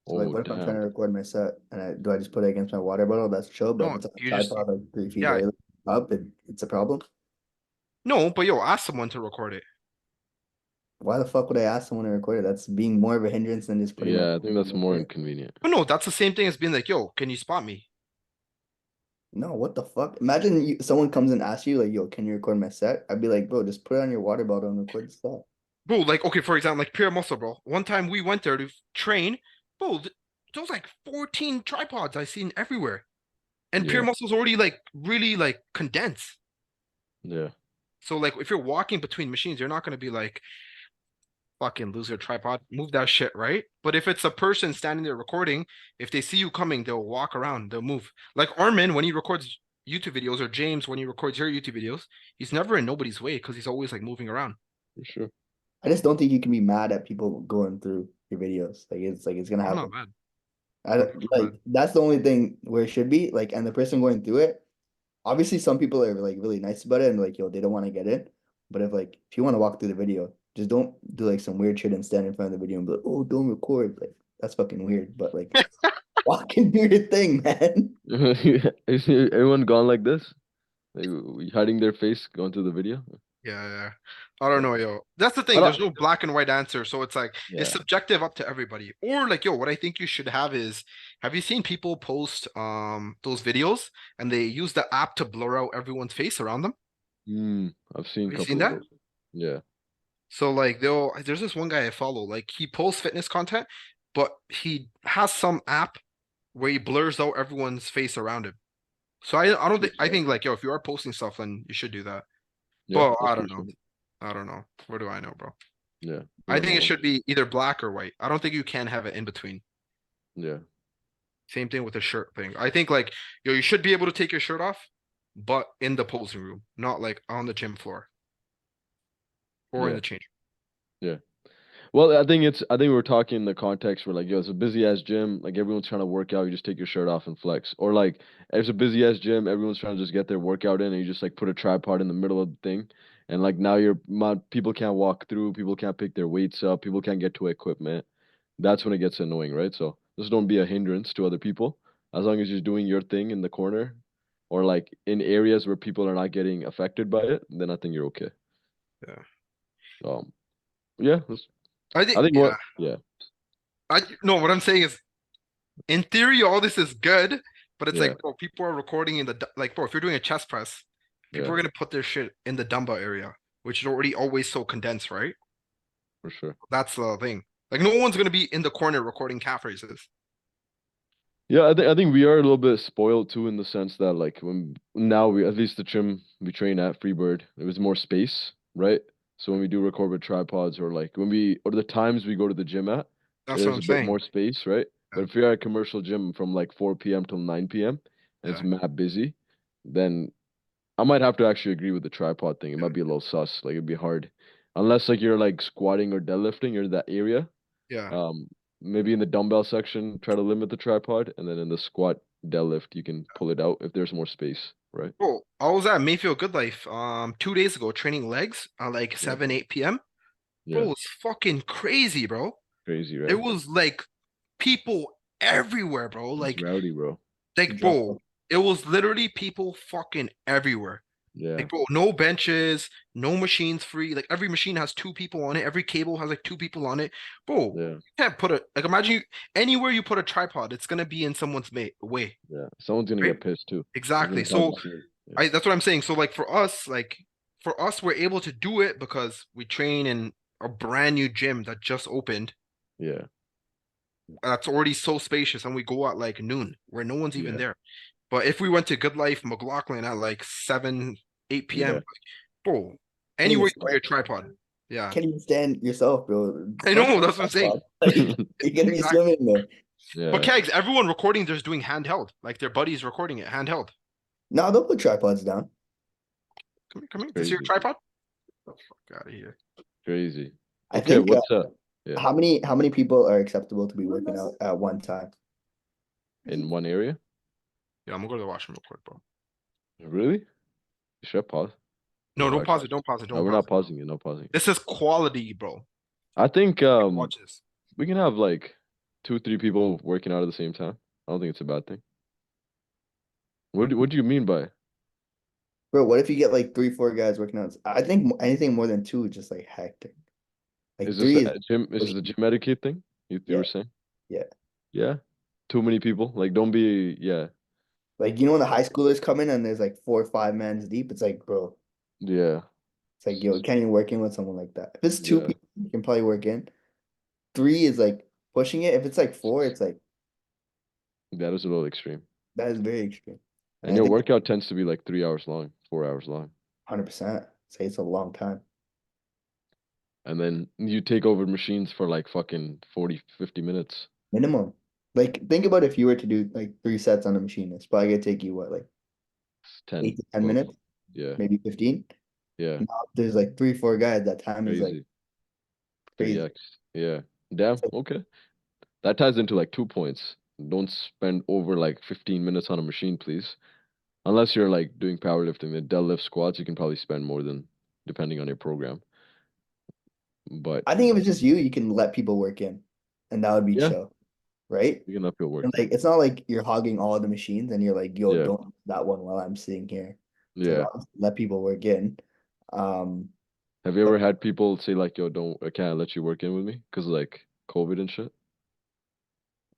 so like Oh, what if I'm trying damn. to record my set and do I just put it against my water bottle? That's chill, but if No, it's on a you just tripod like 3 feet yeah. away up, it's a problem. No, but yo, ask someone to record it. Why the fuck would I ask someone to record it? That's being more of a hindrance than just putting my Yeah, I phone think on that's the more recording. inconvenient. But no, that's the same thing as being like, yo, can you spot me? No, what the fuck? Imagine someone comes and asks you like, "Yo, can you record my set?" I'd be like, "Bro, just put it on your water bottle and record the set." Bro, like okay, for example, like pure muscle, bro. One time we went there to train, bro. There was like 14 tripods I seen everywhere, and pure Yeah, muscle's already like really like condensed. yeah, So like if you're walking between machines, you're not gonna be like fucking lose your tripod, move that shit, right? But if it's a person standing there recording, if they see you coming, they'll walk around, they'll move. Like Armin, when he records YouTube videos, or James, when he records your YouTube videos, he's never in nobody's way because he's always like moving around. for sure. I just don't think you can be mad at people going through your videos. Like it's gonna I'm not happen. mad. I I'm not like mad. that's the only thing where it should be like, and the person going through it. Obviously, some people are like really nice about it and like yo, they don't want to get in. But if you want to walk through the video, just don't do like some weird shit and stand in front of the video and be like, "Oh, don't record." Like that's fucking weird. But like, walk and do your thing, man. Is everyone gone like this? Like hiding their face going through the video? Yeah, yeah. I don't Yeah. know, yo. That's the I thing. don't, There's no black and white answer. So it's like it's yeah. subjective up to everybody. Or like, yo, what I think you should have is have you seen people post those videos and they use the app to blur out everyone's face around them? I've seen a Have you seen couple of that? those. Yeah. So like there's this one guy I follow, like he posts fitness content, but he has some app where he blurs out everyone's face around him. So I don't think I Yeah. think like yo, if you are posting stuff, then you should do that. Yeah, But that's I pretty don't know. sure. I don't know. What do I know, bro? Yeah. I No, think it no. should be either black or white. I don't think you can have it in between. Yeah. Same thing with the shirt thing. I think like yo, you should be able to take your shirt off, but in the posing room, not like on the gym floor or in Yeah. the change. Yeah. Well, I think we're talking in the context where like, yo, it's a busy ass gym, like everyone's trying to work out, you just take your shirt off and flex. Or like it's a busy ass gym, everyone's trying to just get their workout in and you just like put a tripod in the middle of the thing. And like now people can't walk through, people can't pick their weights up, people can't get to equipment. that's when it gets annoying, right? So just don't be a hindrance to other people. As long as you're doing your thing in the corner or like in areas where people are not getting affected by it, then I think you're okay. Yeah. Um, yeah, I I think, think yeah. yeah, No, what I'm saying is, in theory, all this is good, but it's yeah, like, bro, people are recording in like, bro, if you're doing a chest press, people yeah, are gonna put their shit in the dumbbell area, which is already always so condensed, right? for sure. That's the thing. Like, no one's gonna be in the corner recording calf raises. Yeah, I think we are a little bit spoiled too in the sense that like when now we at least the gym we train at Freebird, there was more space, right? So when we do record with tripods or like when we or the times we go to the gym at, That's what there's I'm a bit saying. more space, right? Yeah, But if you're at a commercial gym from like 4 p.m. till 9 p.m. and it's yeah, mad busy, then I might have to actually agree with the tripod thing. It might be a little sus, like it'd be hard. Unless like you're like squatting or deadlifting, you're in that area. yeah. Um, maybe in the dumbbell section, try to limit the tripod, and then in the squat deadlift, you can pull it out if there's more space, right? Bro, I was at Mayfield Good Life 2 days ago training legs at like Yeah, 7, 8 p.m. yeah, Bro, it's fucking crazy, bro. crazy, There right? was like people everywhere, bro. It's rowdy, bro. Bro, Drop. it was literally people fucking everywhere. Yeah, Like, bro, no benches, no machines free. Like, every machine has two people on it. Every cable has like two people on it. Bro, yeah, you can't put a like imagine anywhere you put a tripod, it's gonna be in someone's way, yeah. Someone's gonna right? get pissed too. You're Exactly. gonna cause a So scene. Yeah, that's what I'm saying. So like for us, we're able to do it because we train in a brand new gym that just opened. yeah, That's already so spacious, and we go at like noon where no one's even yeah, there. But if we went to Good Life McLaughlin at like 7, 8 p.m., yeah. like, bro, Can't even anywhere you put stand. your tripod. Yeah. Can't even stand yourself, bro. I Fuck know, the that's what I'm saying. tripod. Like you're gonna be Exactly. swimming there. But Yeah, Kegs, everyone recording there's doing handheld. Like their buddies recording it handheld. No, don't put tripods down. Come here. This is your crazy, tripod? Get the fuck out of here. crazy. I Okay, think what's up? Yeah, how many people are acceptable to be working out at one time? in one area? Yeah, I'm gonna go to the washroom real quick, bro. Really? Should I pause? No, Oh, don't pause actually, it. Don't pause it. no, Don't we're pause not it. pausing it. No pausing it. This is quality, bro. I think Watch this. we can have like 2, 3 people working out at the same time. I don't think it's a bad thing. What do you mean by Bro, what if you get like 3, 4 guys working out? I think anything more than two is just like hectic. Like is this three is a gym? Is this a gym etiquette thing? You yeah, were saying? yeah. Yeah. Too many people. Like don't be yeah. Like when the high schoolers come in and there's like 4 or 5 mans deep, it's like, bro, Yeah. it's like yo, you can't even work in with someone like that. If it's two Yeah. people, you can probably work in. Three is like pushing it. If it's like four, it's like That is a little extreme. that is very extreme. And And I your think workout tends to be like 3 hours long, 4 hours long. 100% say it's a long time. And then you take over machines for like fucking 40, 50 minutes. Minimum. Like think about if you were to do like 3 sets on a machine, it's probably gonna take you what, like It's eight 10, to ten 12. minutes, Yeah. maybe 15. Yeah. Now, if there's like 3, 4 guys, that time is like Crazy. crazy. 3x. Yeah. Damn. It's like, Okay. That ties into like 2 points. Don't spend over like 15 minutes on a machine, please. Unless you're like doing powerlifting, the deadlift squats, you can probably spend more than depending on your program. But I think if it's just you can let people work in, and that would be yeah, chill, right? you can up your work. And like it's not like you're hogging all the machines and you're like, yo, Yeah, don't do that one while I'm sitting here. It's like yeah. obviously let people work in. Um, Have you but ever had people say like, "Yo, don't I can't let you work in with me because like COVID and shit,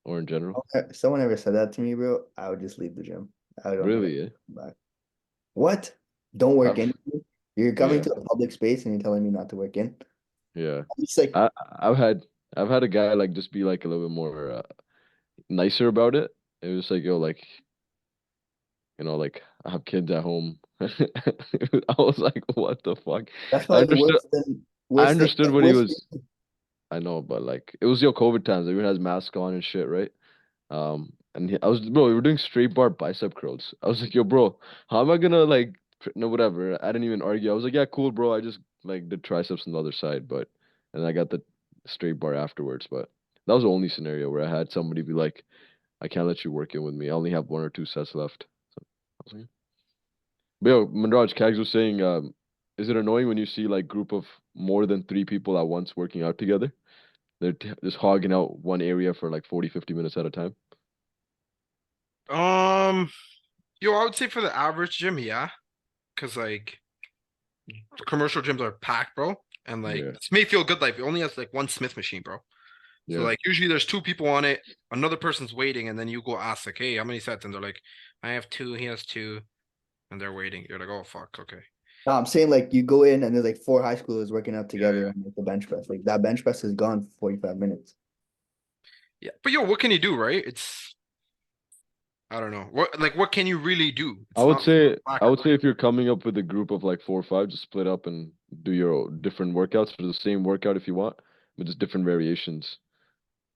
or in general?" if someone ever said that to me, bro, I would just leave the gym. I don't ever Really? Yeah. come back. What? Don't work I've in? You're coming yeah, to a public space and you're telling me not to work in? yeah. It's like I I've had I've had a guy like just be like a little bit more nicer about it. It was like, "Yo, like like I have kids at home." I was like, "What the fuck?" that's I probably understood. worse than I worse than understood what he worse. was. I know, but like it was your COVID times. Everyone has masks on and shit, right? And I was, bro, we were doing straight bar bicep curls. I was like, yo, bro, how am I gonna like, no, whatever. I didn't even argue. I was like, yeah, cool, bro. I just like did triceps on the other side, but, and I got the straight bar afterwards. But that was the only scenario where I had somebody be like, I can't let you work in with me. I only have 1 or 2 sets left. So, I was like, but yo, Manraj, Kags was saying, is it annoying when you see like group of more than 3 people at once working out together? They're just hogging out one area for like 40, 50 minutes at a time. Yo, I would say for the average gym, yeah. Cause like commercial gyms are packed, bro. And like Yeah. this may feel good life. It only has like one Smith machine, bro. So Yeah. like usually there's two people on it, another person's waiting, and then you go ask like, hey, how many sets? And they're like, I have two, he has two, and they're waiting. You're like, oh fuck, okay. No, I'm saying like you go in and there's like 4 high schoolers working out together yeah. on like, the bench press. Like that bench press is gone for 45 minutes. Yeah. But yo, what can you do, right? It's I don't know. What can you really do? I It's would not say black or white. if you're coming up with a group of like 4 or 5, just split up and do your different workouts for the same workout if you want, but just different variations.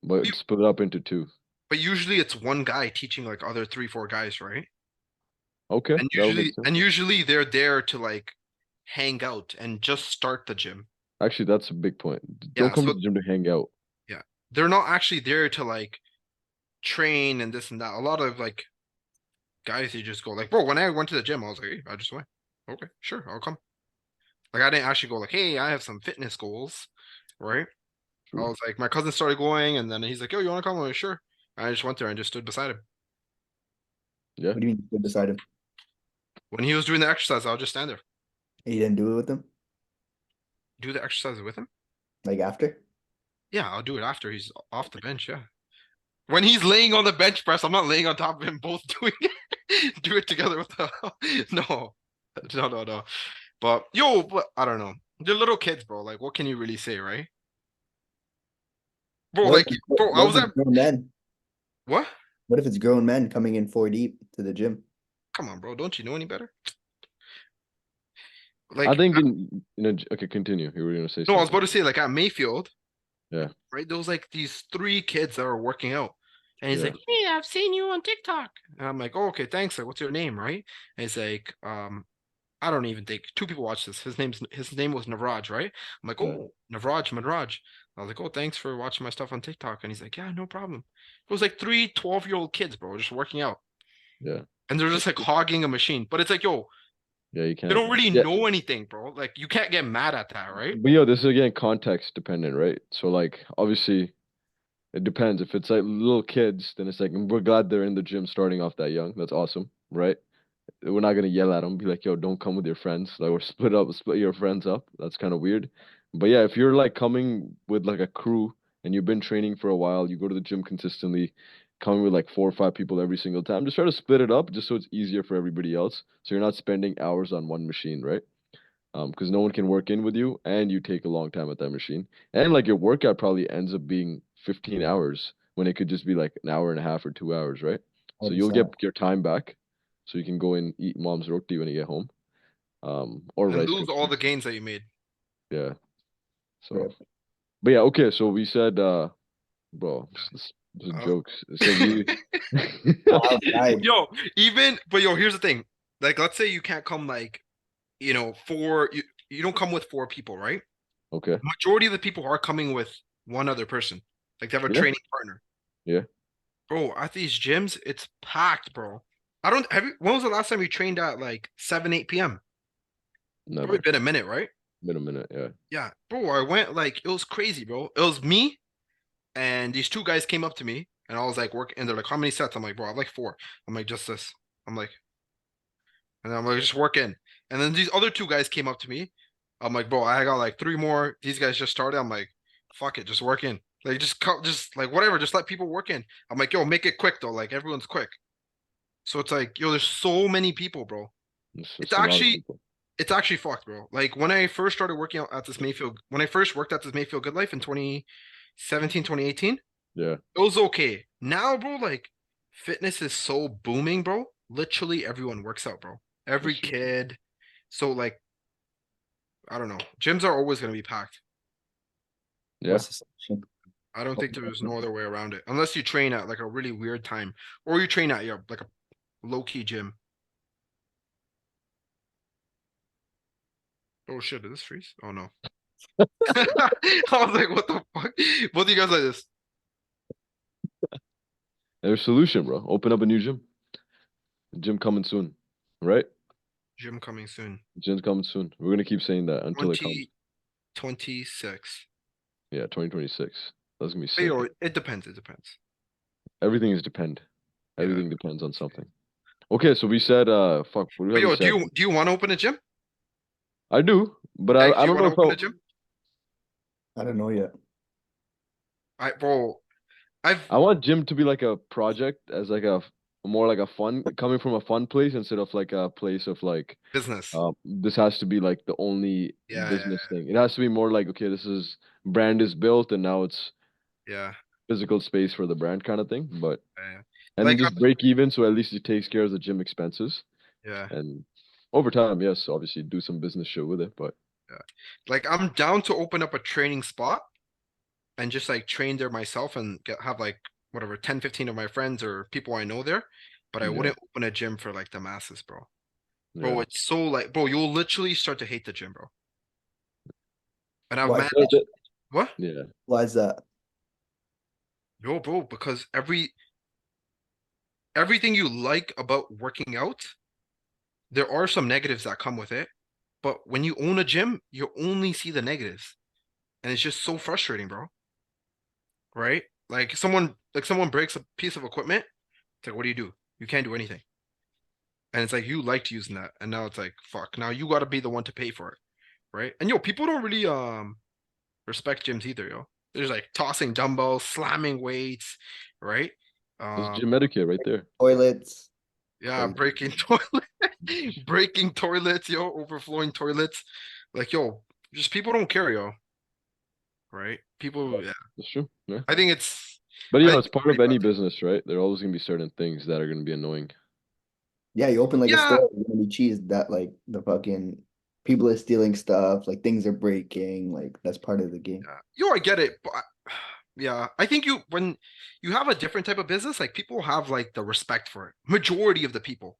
But You- split it up into 2. But usually it's one guy teaching like other three, four guys, right? Okay, And that would make usually sense. and usually they're there to like hang out and just start the gym. Actually, that's a big point. Don't Yeah, come to so the gym to hang out. yeah. They're not actually there to like train and this and that. A lot of like guys, you just go like, bro, when I went to the gym, I was like, hey, I just went. Okay, sure, I'll come. Like I didn't actually go like, hey, I have some fitness goals, right? I True. was like, my cousin started going, and then he's like, yo, you want to come? I was like, sure. I just went there and just stood beside him. Yeah. What do you mean you beside him? When he was doing the exercise, I'll just stand there, You didn't do it with them? do the exercise with him. Like after? Yeah, I'll do it after he's off the bench. Yeah. When he's laying on the bench press, I'm not laying on top of him, both doing it. Do it together with the no. No. But yo, but I don't know. They're little kids, bro. Like, what can you really say, right? Bro, What like, if, bro, I what was if it's at grown men? what? What if it's grown men coming in 4 deep to the gym? Come on, bro. Don't you know any better? I Like, think okay, continue. You were gonna say no, I was something. about to say, like at Mayfield, Yeah. right? There was like these three kids that were working out. And he's Yeah. like, hey, I've seen you on TikTok. And I'm like, oh, okay, thanks. Like, what's your name, right? And he's like, I don't even think two people watched this. His name was Navraj, right? I'm like, Yeah. oh, Navraj, Manraj. I was like, oh, thanks for watching my stuff on TikTok. And he's like, yeah, no problem. It was like three 12-year-old kids, bro, just working out. Yeah. And they're just like hogging a machine. But it's like, yo, Yeah, you they can't. don't really Yeah. know anything, bro. Like, you can't get mad at that, right? But yo, this is again context dependent, right? So like obviously it depends. If it's like little kids, then it's like we're glad they're in the gym starting off that young. That's awesome, right? We're not gonna yell at them, be like, yo, don't come with your friends. Like we're split your friends up. That's kind of weird. But yeah, if you're like coming with like a crew and you've been training for a while, you go to the gym consistently, coming with like 4 or 5 people every single time, just try to split it up just so it's easier for everybody else. So you're not spending hours on one machine, right? Because no one can work in with you and you take a long time at that machine. And like your workout probably ends up being 15 hours when it could just be like an hour and a half or 2 hours, right? So you'll get 100%. your time back so you can go and eat mom's roti when you get home. Or And Rice lose all the Krispies. gains that you made. Yeah. So, Right. but yeah, okay. So we said, bro, just Uh, jokes. So we, Wow, guys. yo, but yo, here's the thing. Like, let's say you can't come like, you don't come with four people, right? okay. Majority of the people are coming with one other person. Like they have a Yeah. training partner. Yeah. Bro, at these gyms, it's packed, bro. I don't have you when was the last time you trained at like 7, 8 p.m.? Probably Never. been a minute, right? Been a minute. Yeah. Yeah. Bro, I went like it was crazy, bro. It was me and these two guys came up to me and I was like work and they're like, how many sets? I'm like, bro, I have like four. I'm like, just this. I'm like, and I'm like, just work in. And then these other two guys came up to me. I'm like, bro, I got like three more. These guys just started. I'm like, fuck it, just work in. Like, just like whatever, just let people work in. I'm like, yo, make it quick though. Like everyone's quick. So it's like, yo, there's so many people, bro. It's It's a lot of actually, people. it's actually fucked, bro. Like when I first started working out at this Mayfield, when I first worked at this Mayfield Good Life in 2017, 2018, Yeah. it was okay. Now, bro, like fitness is so booming, bro. Literally everyone works out, bro. Every That's true. kid. So like, I don't know. Gyms are always gonna be packed. Yeah. What's the solution? I don't think there's no other way around it. Unless you train at like a really weird time. Or you train at your like a low-key gym. Oh shit, did this freeze? Oh no. I was like, what the fuck? Both of you guys like this. There's a solution, bro. Open up a new gym. Gym coming soon, right? Gym coming soon. Gym's coming soon. We're gonna keep saying that until it comes. 2026. Yeah, 2026. That's gonna be But, sick. it depends. It depends. Everything is depend. Yeah. Everything depends on something. Okay, so we said fuck, what But have we said? do you want to open a gym? I do, but Like, I do you don't want know to if open a gym? I don't know yet. Bro, I've I want gym to be like a project as like a more like a fun coming from a fun place instead of like a place of like business. this has to be like the only Yeah, business thing. It has to be more like okay, this is brand is built and now it's yeah, physical space for the brand kind of thing. But yeah. and then Like, just break even so at least it takes care of the gym expenses yeah, and over time, yes, obviously do some business shit with it. But yeah. Like, I'm down to open up a training spot and just like train there myself and have like whatever 10, 15 of my friends or people I know there. But I yeah, wouldn't open a gym for like the masses, bro. Bro, yeah. it's so like, bro, you'll literally start to hate the gym, bro. And I've Why? managed That- that- what? yeah. Why is that? Yo, bro, because everything you like about working out, there are some negatives that come with it. But when you own a gym, you only see the negatives. And it's just so frustrating, bro. Right? Like someone breaks a piece of equipment. It's like, what do? You can't do anything. And it's like you liked using that. And now it's like, fuck. Now you gotta be the one to pay for it. Right? And yo, people don't really respect gyms either, yo. There's like tossing dumbbells, slamming weights, right? That's Um, gym etiquette right there. Toilets. yeah, Like, breaking breaking toilets, yo, overflowing toilets. Like, yo, just people don't care, yo. Right? People, yeah. That's true. Yeah. I think it's But I you know, think it's it's part of pretty bad. any business, right? There are always gonna be certain things that are gonna be annoying. yeah, you open like a Yeah, store, you're gonna be cheesed that like the fucking people are stealing stuff, like things are breaking, like that's part of the game. yeah. Yo, I get it, but yeah, I think when you have a different type of business, like people have like the respect for it. Majority of the people,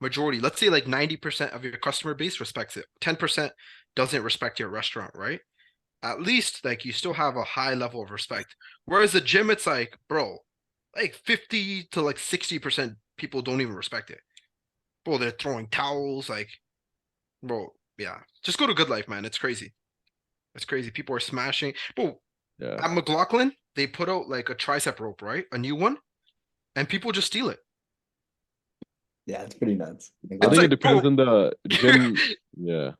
majority, let's say like 90% of your customer base respects it. 10% doesn't respect your restaurant, right? At least like you still have a high level of respect. Whereas the gym, it's like, bro, like 50 to like 60% people don't even respect it. Bro, they're throwing towels, like, bro, yeah. Just go to Good Life, man. It's crazy. It's crazy. People are smashing. Bro, Yeah. at McLaughlin, they put out like a tricep rope, right? A new one, and people just steal it. Yeah, it's pretty nuts. Like, I It's think that's it like, depends bro, on the gym. Yeah.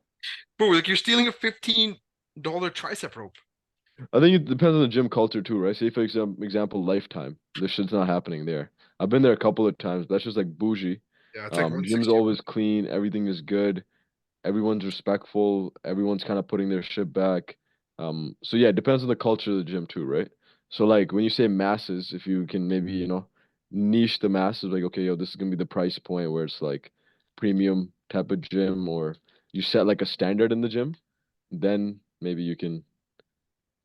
bro, like you're stealing a $15 tricep rope. I think it depends on the gym culture too, right? Say for example, Lifetime. This shit's not happening there. I've been there a couple of times, but that's just like bougie. Yeah, it's like Gym's 160 a always month. clean, everything is good, everyone's respectful, everyone's kind of putting their shit back. So yeah, it depends on the culture of the gym too, right? So like when you say masses, if you can maybe, niche the masses, like okay, yo, this is gonna be the price point where it's like premium type of gym, or you set like a standard in the gym, then maybe you can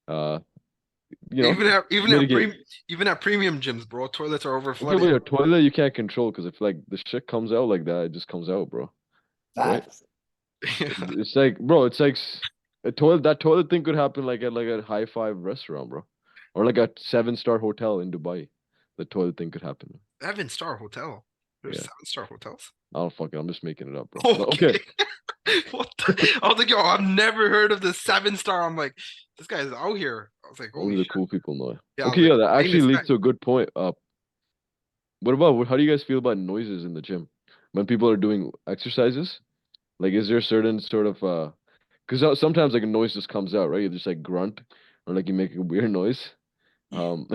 uh you know, Even at mitigate. premium gyms, bro, toilets are over Okay, but flooded. your toilet you can't control because if like the shit comes out like that, it just comes out, bro. Right? facts. It's like, bro, it's like a toilet. That toilet thing could happen like at like a high five restaurant, bro, or like a 7-star hotel in Dubai. The toilet thing could happen. 7-star hotel. There's Yeah, 7-star hotels. I don't fucking. I'm just making it up, bro. But okay, Okay. What I was like, yo, I've never heard of the 7-star. I'm like, this guy's out here. I was like, holy only the shit. cool people know it. Yeah, I was Okay, like, yeah, that actually famous guy. leads to a good point. What about how do you guys feel about noises in the gym when people are doing exercises? Like, is there certain sort of because sometimes like a noise just comes out, right? You just like grunt or like you make a weird noise. Um,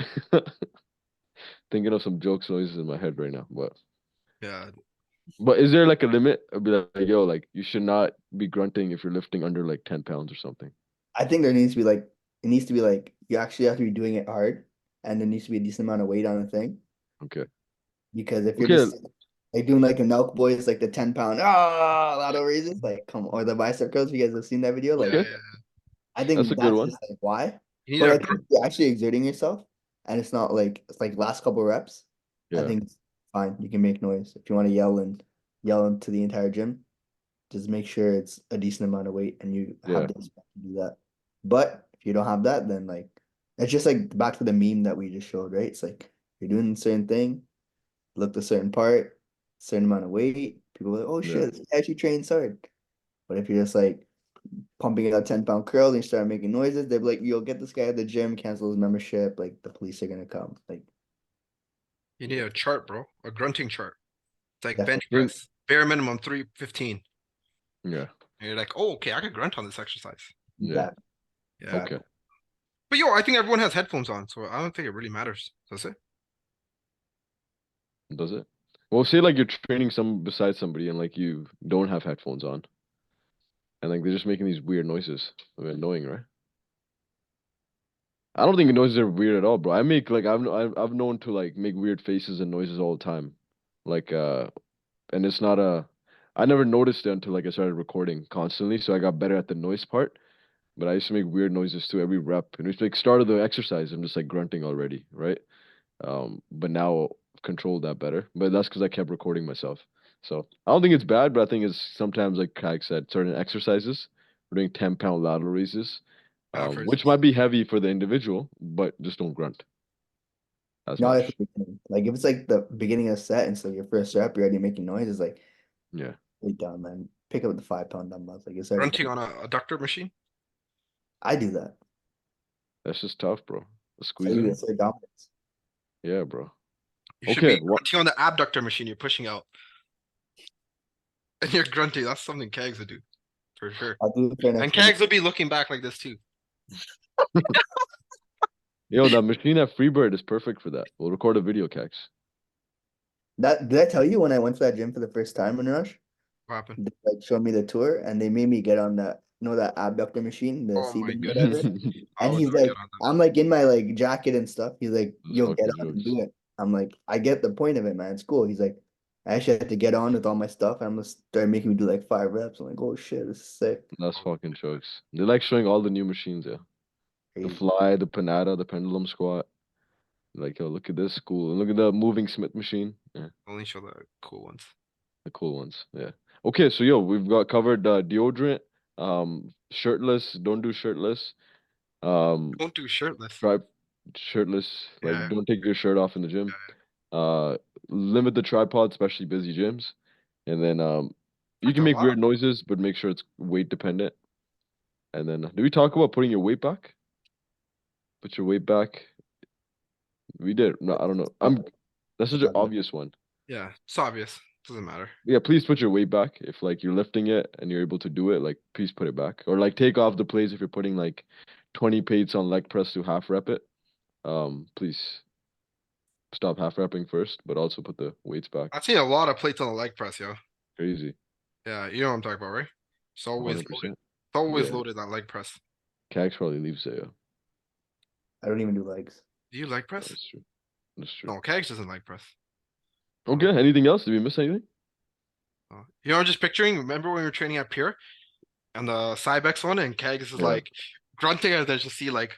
thinking of some jokes noises in my head right now, Yeah. but is there like a limit? I'd be like, yo, like you should not be grunting if you're lifting under like 10 pounds or something. I think there needs to be like it needs to be like you actually have to be doing it hard, and there needs to be a decent amount of weight on the thing. Okay. Because if you're Okay. just like doing like a milk boys, like the 10 pound lateral raises, like come or the bicep curls, if you guys have seen that video, Yeah, like Okay. yeah. I That's a think good that's one. just like why. You need But a like if you're actually exerting yourself and it's not like it's like last couple reps, I Yeah. think it's fine. You can make noise. If you want to yell into the entire gym, just make sure it's a decent amount of weight and you have Yeah. the respect to do that. But if you don't have that, then like it's just like back to the meme that we just showed, right? It's like you're doing a certain thing, looked a certain part, certain amount of weight. People are like, oh Yeah. shit, this guy actually trains hard. But if you're just like pumping out 10-pound curls and you start making noises, they'd be like, "You'll get this guy at the gym, cancel his membership. Like the police are gonna come." Like, You need a chart, bro. A grunting chart. It's like bench definitely. press. Bare minimum 315. Yeah. And you're like, oh, okay, I could grunt on this exercise. Yeah. Yeah. Okay. But yo, I think everyone has headphones on, so I don't think it really matters. Does it? Does it? Well, say like you're training some beside somebody and like you don't have headphones on, and like they're just making these weird noises. I mean, annoying, right? I don't think noises are weird at all, bro. I make like I've known to like make weird faces and noises all the time, like and it's not a. I never noticed it until like I started recording constantly, so I got better at the noise part. But I used to make weird noises too every rep, and it's like start of the exercise, I'm just like grunting already, right? But now I've controlled that better. But that's because I kept recording myself. So I don't think it's bad, but I think it's sometimes like Kag said, certain exercises, we're doing 10-pound lateral raises, For which might be heavy for the individual, but just don't grunt as Not much. at the beginning. Like if it's like the beginning of the set and so your first rep, you're already making noises. Like, Yeah, way down, man. Pick up the 5-pound dumbbells. Like it's already grunting done. on a adductor machine. I do that. that's just tough, bro. The So you squeezing. assert dominance. Yeah, bro. You should Okay, be grunting on the abductor machine. You're pushing out, and you're grunting. That's something Kags would do for sure. I'll do it for And next one. Kags would be looking back like this too. yo, that machine at Freebird is perfect for that. We'll record a video, Cax. That did I tell you when I went to that gym for the first time in Rush? What happened? They like showed me the tour and they made me get on that, that abductor machine, the Oh my CB goodness. whatever. I And would he's never like, get on that. I'm like in my like jacket and stuff. He's like, Those "You'll get fucking on and jokes. do it." I'm like, I get the point of it, man. It's cool. He's like, I actually had to get on with all my stuff. I'm gonna start making me do like 5 reps. I'm like, oh shit, this is sick. That's fucking jokes. They like showing all the new machines, yeah. The Crazy. fly, the panada, the pendulum squat. Like, yo, look at this cool. And look at the moving Smith machine. Yeah, Only show the cool ones. the cool ones. Yeah. Okay, so yo, we've got covered deodorant, shirtless, don't do shirtless. Don't do shirtless. Try shirtless, Yeah. like don't take your shirt off in the gym. Uh Limit the tripod, especially busy gyms. And then you Like can a make lot. weird noises, but make sure it's weight dependent. And then do we talk about putting your weight back? Put your weight back. We did. No, I don't know. That's such an obvious one. Yeah, it's obvious. Doesn't matter. Yeah, please put your weight back. If like you're lifting it and you're able to do it, like please put it back. Or like take off the plates if you're putting like 20 plates on leg press to half rep it. Please stop half repping first, but also put the weights back. I've seen a lot of plates on the leg press, yo. Crazy. Yeah, you know what I'm talking about, right? It's always loaded. 100%. It's always Yeah. loaded that leg press. Cax probably leaves it, yeah. I don't even do legs. Do you leg press? That's true. That's true. No, Kags doesn't leg press. Okay, anything else? Did we miss anything? You know, I'm just picturing, remember when we were training at Pure and the Cybex one, and Kags is Yeah. like grunting, and there's just see like,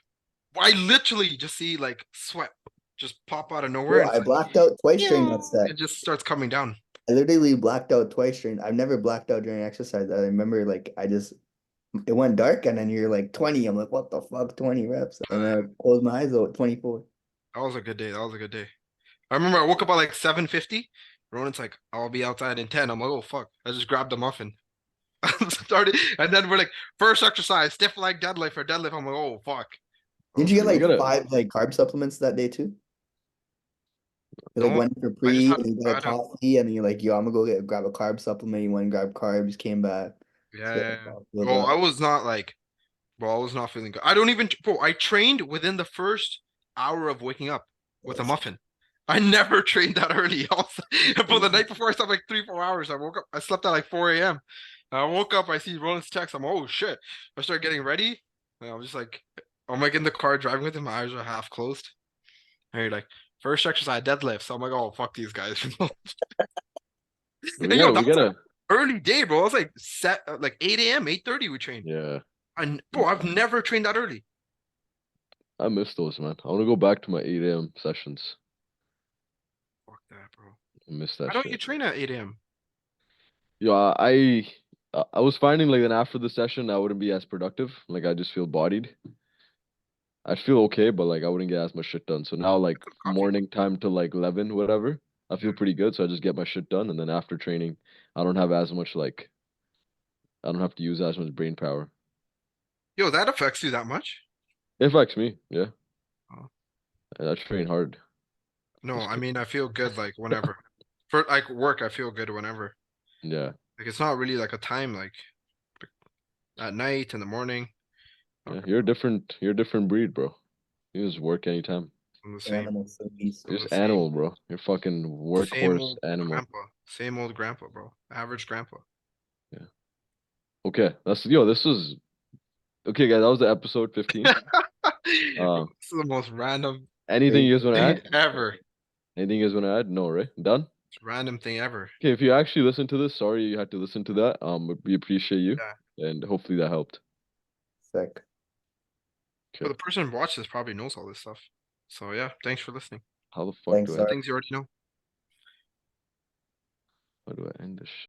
I literally just see like sweat just pop out of nowhere. Bro, And I blacked out twice during that set. it just starts coming down. I literally blacked out twice during. I've never blacked out during exercise. I remember like it went dark and then you're like 20. I'm like, what the fuck, 20 reps? And then I closed my eyes out 24. That was a good day. That was a good day. I remember I woke up at like 7:50. Ronan's like, I'll be outside in 10. I'm like, oh fuck. I just grabbed a muffin. Started, and then we're like, first exercise, stiff leg deadlift or deadlift. I'm like, oh fuck. Didn't you get We like gotta- 5 like carb supplements that day too? You like No, went for I just pre had- and you I got a had a- coffee and then you're like, yo, I'm gonna go grab a carb supplement. You went and grab carbs, came back. Yeah. Filled Well, up. I was not like, I was not feeling good. I don't even, bro, I trained within the first hour of waking up with a muffin. I never trained that early. But the night before, I slept like 3-4 hours. I woke up, I slept at like 4 a.m. I woke up, I see Ronan's text. I'm, oh shit. I start getting ready. And I'm just like, I'm like in the car driving with him. My eyes are half closed. And you're like, first exercise, deadlift. So I'm like, oh, fuck these guys. we And yo, gotta, we that was gotta, early day, bro. I was like like 8 a.m., 8:30 we trained. yeah. Bro, I've never trained that early. I miss those, man. I wanna go back to my 8 a.m. sessions. Fuck that, bro. I miss Why that don't you shit. train at 8 a.m.? Yeah, I was finding like then after the session I wouldn't be as productive. Like I just feel bodied. I'd feel okay, but like I wouldn't get as much shit done. So now like Coffee. morning time to like 11, whatever, I feel pretty good. So I just get my shit done, and then after training, I don't have as much like I don't have to use as much brain power. Yo, that affects you that much? It affects me, yeah. Oh. I train hard. No, Just I kidding. mean, I feel good like whenever. For like work, I feel good whenever. Yeah. Like it's not really like a time like at night, in the morning. Yeah. Okay, You're a different breed, bro. You just work anytime. I'm the same. Animal sleepies. You're I'm the just same. animal, bro. You're fucking Same workhorse old animal. grandpa. Same old grandpa, bro. Average grandpa. Okay, this was okay, guys. That was the episode 15. Bro, this is the most random Anything you guys want to thing add? ever. Anything you guys want to add? No, right? Done? Random thing ever. Okay, if you actually listen to this, sorry you had to listen to that. But we appreciate you, Yeah. and hopefully that helped. Sick. But Okay. the person who watches probably knows all this stuff. So yeah, thanks for listening. How the fuck Thanks, do I Sarge. Things you already know. how do I end this?